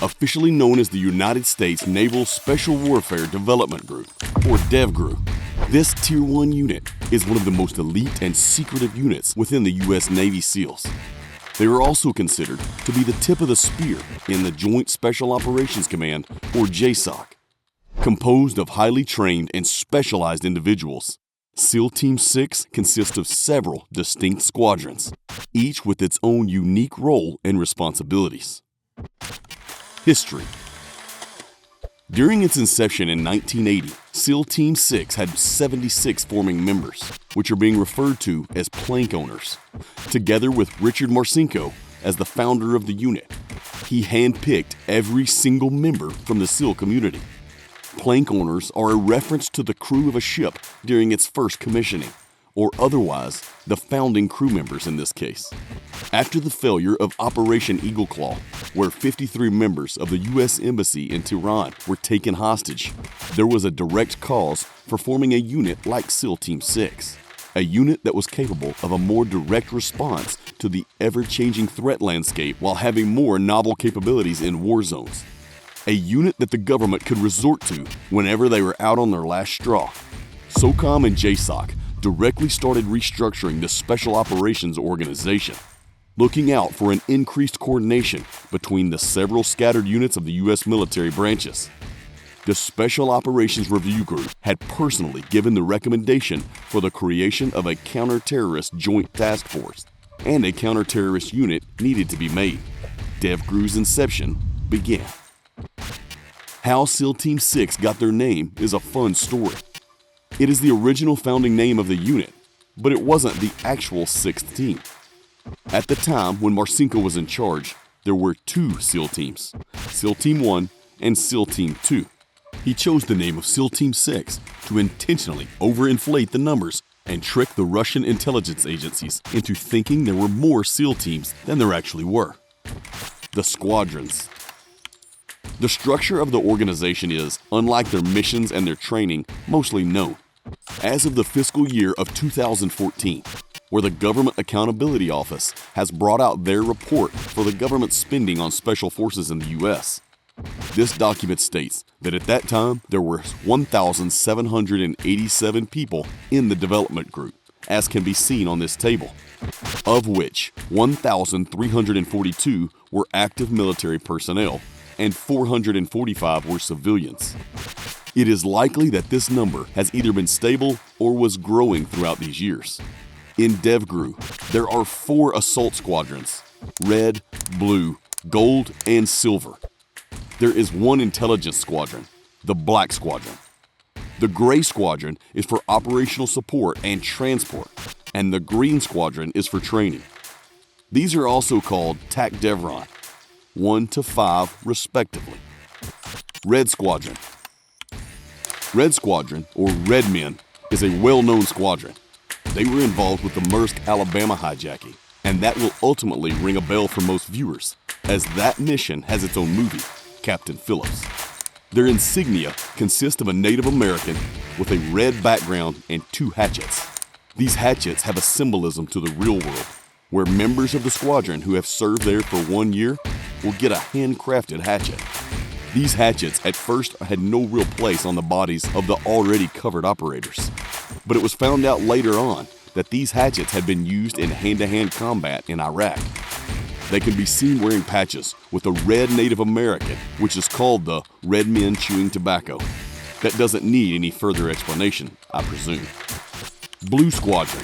officially known as the United States Naval Special Warfare Development Group, or DEVGRU. This Tier 1 unit is one of the most elite and secretive units within the U.S. Navy SEALs. They are also considered to be the tip of the spear in the Joint Special Operations Command, or JSOC. Composed of highly trained and specialized individuals, SEAL Team 6 consists of several distinct squadrons, each with its own unique role and responsibilities. History. During its inception in 1980, SEAL Team 6 had 76 forming members, which are being referred to as plank owners. Together with Richard Marcinko as the founder of the unit, he handpicked every single member from the SEAL community. Plank owners are a reference to the crew of a ship during its first commissioning, or otherwise, the founding crew members in this case. After the failure of Operation Eagle Claw, where 53 members of the U.S. Embassy in Tehran were taken hostage, there was a direct cause for forming a unit like SEAL Team 6, a unit that was capable of a more direct response to the ever-changing threat landscape while having more novel capabilities in war zones. A unit that the government could resort to whenever they were out on their last straw. SOCOM and JSOC directly started restructuring the Special Operations Organization, looking out for an increased coordination between the several scattered units of the U.S. military branches. The Special Operations Review Group had personally given the recommendation for the creation of a counter-terrorist joint task force, and a counter-terrorist unit needed to be made. DEVGRU's inception began. How SEAL Team 6 got their name is a fun story. It is the original founding name of the unit, but it wasn't the actual 6th team. At the time when Marcinko was in charge, there were 2 SEAL teams, SEAL Team 1 and SEAL Team 2. He chose the name of SEAL Team 6 to intentionally overinflate the numbers and trick the Russian intelligence agencies into thinking there were more SEAL teams than there actually were. The squadrons. The structure of the organization is, unlike their missions and their training, mostly known. As of the fiscal year of 2014, where the Government Accountability Office has brought out their report for the government spending on special forces in the U.S. This document states that at that time there were 1,787 people in the development group, as can be seen on this table, of which 1,342 were active military personnel and 445 were civilians. It is likely that this number has either been stable or was growing throughout these years. In DEVGRU, there are 4 assault squadrons: red, blue, gold, and silver. There is 1 intelligence squadron, the Black Squadron. The Gray Squadron is for operational support and transport, and the Green Squadron is for training. These are also called TAC Devron, 1 to 5 respectively. Red Squadron. Red Squadron, or Red Men, is a well-known squadron. They were involved with the Maersk, Alabama hijacking, and that will ultimately ring a bell for most viewers, as that mission has its own movie, Captain Phillips. Their insignia consist of a Native American with a red background and 2 hatchets. These hatchets have a symbolism to the real world, where members of the squadron who have served there for 1 year will get a handcrafted hatchet. These hatchets at first had no real place on the bodies of the already covered operators, but it was found out later on that these hatchets had been used in hand-to-hand combat in Iraq. They can be seen wearing patches with a red Native American, which is called the Red Men Chewing Tobacco. That doesn't need any further explanation, I presume. Blue Squadron.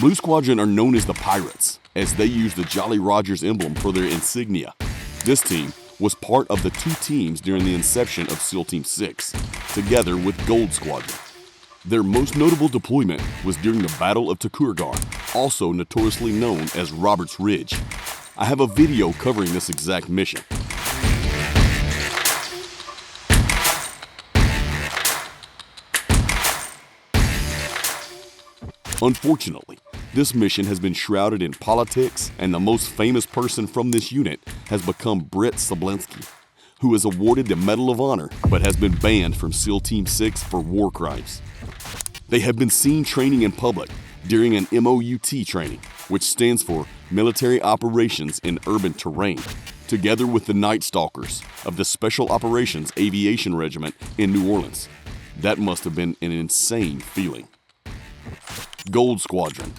Blue Squadron are known as the Pirates, as they use the Jolly Rogers emblem for their insignia. This team was part of the 2 teams during the inception of SEAL Team 6, together with Gold Squadron. Their most notable deployment was during the Battle of Takurgan, also notoriously known as Roberts Ridge. I have a video covering this exact mission. Unfortunately, this mission has been shrouded in politics, and the most famous person from this unit has become Britt Sablinski, who is awarded the Medal of Honor but has been banned from SEAL Team 6 for war crimes. They have been seen training in public during an MOUT training, which stands for Military Operations in Urban Terrain. together with the Night Stalkers of the Special Operations Aviation Regiment in New Orleans. That must have been an insane feeling. Gold Squadron.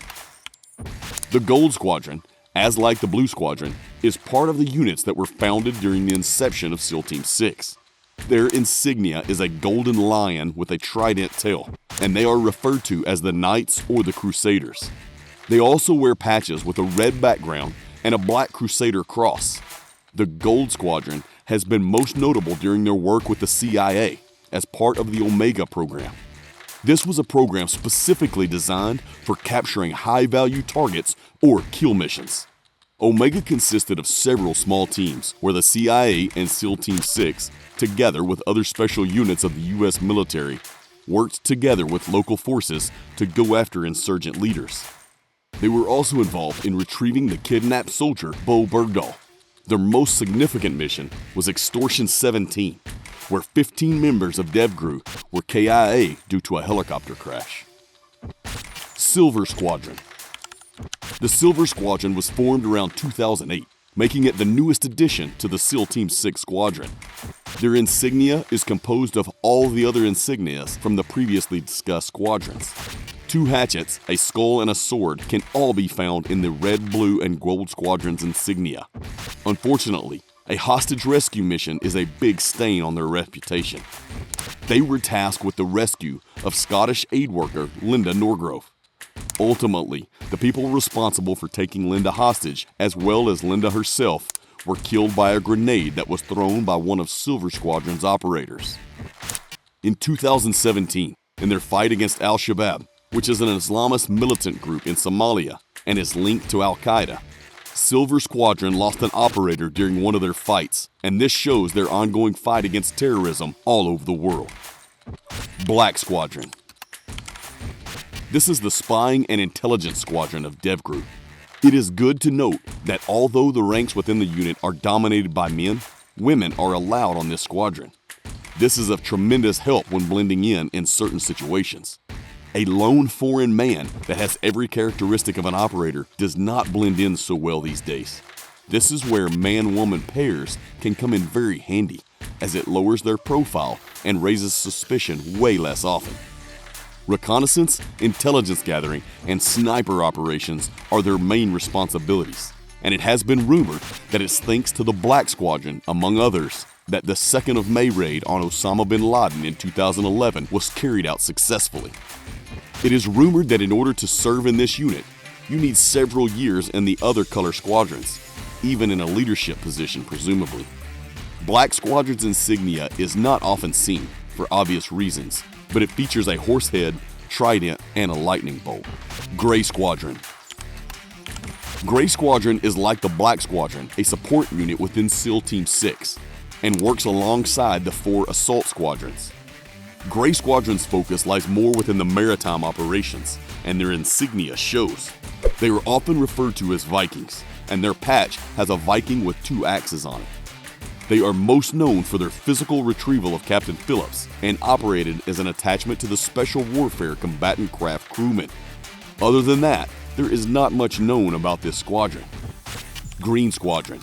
The Gold Squadron, as like the Blue Squadron, is part of the units that were founded during the inception of SEAL Team 6. Their insignia is a golden lion with a trident tail, and they are referred to as the Knights or the Crusaders. They also wear patches with a red background and a black Crusader cross. The Gold Squadron has been most notable during their work with the CIA as part of the Omega program. This was a program specifically designed for capturing high-value targets or kill missions. Omega consisted of several small teams where the CIA and SEAL Team 6, together with other special units of the U.S. military, worked together with local forces to go after insurgent leaders. They were also involved in retrieving the kidnapped soldier Bo Bergdahl. Their most significant mission was Extortion 17, where 15 members of DEVGRU were KIA due to a helicopter crash. Silver Squadron. The Silver Squadron was formed around 2008, making it the newest addition to the SEAL Team 6 squadron. Their insignia is composed of all the other insignias from the previously discussed squadrons. 2 hatchets, a skull, and a sword can all be found in the red, blue, and gold squadron's insignia. Unfortunately, a hostage rescue mission is a big stain on their reputation. They were tasked with the rescue of Scottish aid worker Linda Norgrove. Ultimately, the people responsible for taking Linda hostage, as well as Linda herself, were killed by a grenade that was thrown by one of Silver Squadron's operators. In 2017, in their fight against Al-Shabaab, which is an Islamist militant group in Somalia and is linked to Al-Qaeda, Silver Squadron lost an operator during one of their fights, and this shows their ongoing fight against terrorism all over the world. Black Squadron. This is the spying and intelligence squadron of DEVGRU. It is good to note that although the ranks within the unit are dominated by men, women are allowed on this squadron. This is of tremendous help when blending in certain situations. A lone foreign man that has every characteristic of an operator does not blend in so well these days. This is where man-woman pairs can come in very handy, as it lowers their profile and raises suspicion way less often. Reconnaissance, intelligence gathering, and sniper operations are their main responsibilities, and it has been rumored that it's thanks to the Black Squadron, among others, that the 2nd of May raid on Osama bin Laden in 2011 was carried out successfully. It is rumored that in order to serve in this unit, you need several years in the other color squadrons, even in a leadership position presumably. Black Squadron's insignia is not often seen, for obvious reasons, but it features a horse head, trident, and a lightning bolt. Gray Squadron. Gray Squadron is like the Black Squadron, a support unit within SEAL Team 6, and works alongside the 4 assault squadrons. Gray Squadron's focus lies more within the maritime operations, and their insignia shows. They are often referred to as Vikings, and their patch has a Viking with 2 axes on it. They are most known for their physical retrieval of Captain Phillips and operated as an attachment to the Special Warfare Combatant Craft crewmen. Other than that, there is not much known about this squadron. Green Squadron.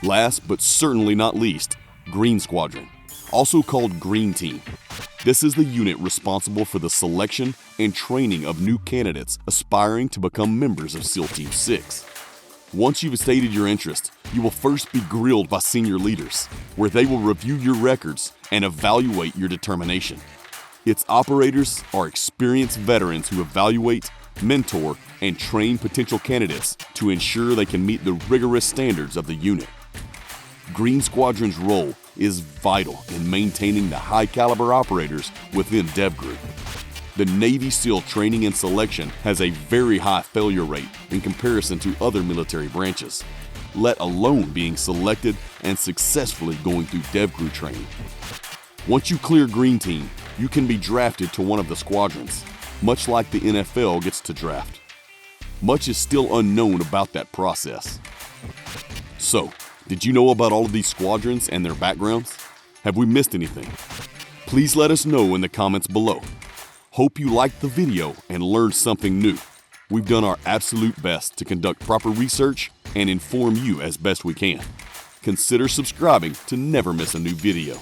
Last but certainly not least, Green Squadron, also called Green Team. This is the unit responsible for the selection and training of new candidates aspiring to become members of SEAL Team 6. Once you've stated your interest, you will first be grilled by senior leaders, where they will review your records and evaluate your determination. Its operators are experienced veterans who evaluate, mentor, and train potential candidates to ensure they can meet the rigorous standards of the unit. Green Squadron's role is vital in maintaining the high-caliber operators within DEVGRU. The Navy SEAL training and selection has a very high failure rate in comparison to other military branches, let alone being selected and successfully going through DEVGRU training. Once you clear Green Team, you can be drafted to one of the squadrons, much like the NFL gets to draft. Much is still unknown about that process. So, did you know about all of these squadrons and their backgrounds? Have we missed anything? Please let us know in the comments below. Hope you liked the video and learned something new. We've done our absolute best to conduct proper research and inform you as best we can. Consider subscribing to never miss a new video.